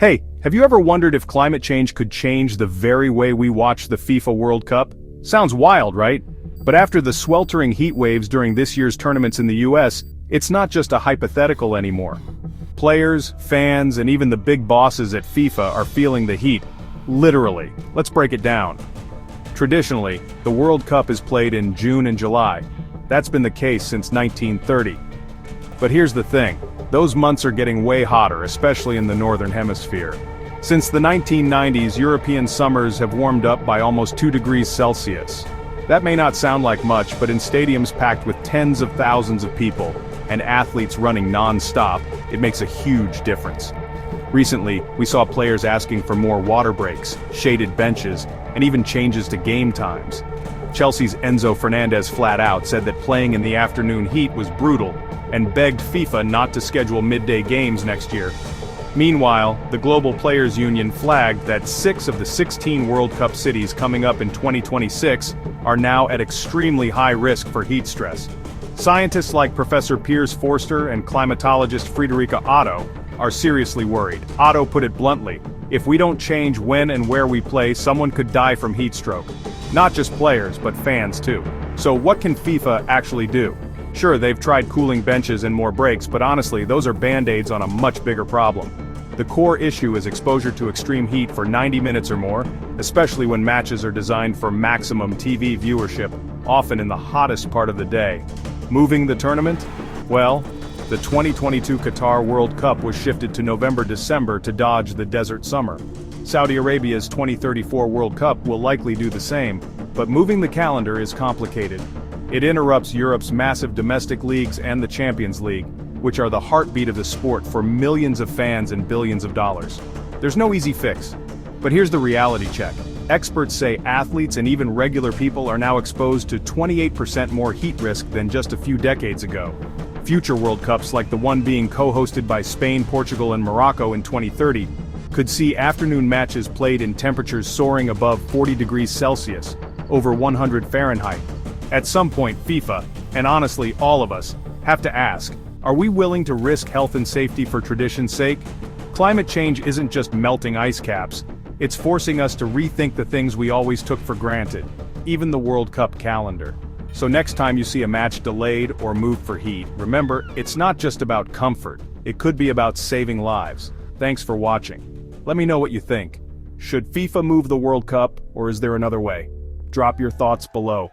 Hey, have you ever wondered if climate change could change the very way we watch the FIFA World Cup? Sounds wild, right? But after the sweltering heat waves during this year's tournaments in the US, it's not just a hypothetical anymore. Players, fans, and even the big bosses at FIFA are feeling the heat. Literally. Let's break it down. Traditionally, the World Cup is played in June and July. That's been the case since 1930. But here's the thing. Those months are getting way hotter, especially in the Northern Hemisphere. Since the 1990s, European summers have warmed up by almost 2 degrees Celsius. That may not sound like much, but in stadiums packed with tens of thousands of people, and athletes running non-stop, it makes a huge difference. Recently, we saw players asking for more water breaks, shaded benches, and even changes to game times. Chelsea's Enzo Fernandez flat out said that playing in the afternoon heat was brutal, and begged FIFA not to schedule midday games next year. Meanwhile, the Global Players Union flagged that 6 of the 16 World Cup cities coming up in 2026 are now at extremely high risk for heat stress. Scientists like Professor Piers Forster and climatologist Friederike Otto are seriously worried. Otto put it bluntly, if we don't change when and where we play, someone could die from heat stroke. Not just players, but fans too. So what can FIFA actually do? Sure, they've tried cooling benches and more breaks, but honestly, those are band-aids on a much bigger problem. The core issue is exposure to extreme heat for 90 minutes or more, especially when matches are designed for maximum TV viewership, often in the hottest part of the day. Moving the tournament? Well, the 2022 Qatar World Cup was shifted to November-December to dodge the desert summer. Saudi Arabia's 2034 World Cup will likely do the same, but moving the calendar is complicated. It interrupts Europe's massive domestic leagues and the Champions League, which are the heartbeat of the sport for millions of fans and billions of dollars. There's no easy fix. But here's the reality check. Experts say athletes and even regular people are now exposed to 28% more heat risk than just a few decades ago. Future World Cups, like the one being co-hosted by Spain, Portugal, and Morocco in 2030, could see afternoon matches played in temperatures soaring above 40 degrees Celsius, over 100 Fahrenheit. At some point, FIFA, and honestly all of us, have to ask, are we willing to risk health and safety for tradition's sake? Climate change isn't just melting ice caps, it's forcing us to rethink the things we always took for granted, even the World Cup calendar. So next time you see a match delayed or moved for heat, remember, it's not just about comfort, it could be about saving lives. Thanks for watching. Let me know what you think. Should FIFA move the World Cup, or is there another way? Drop your thoughts below.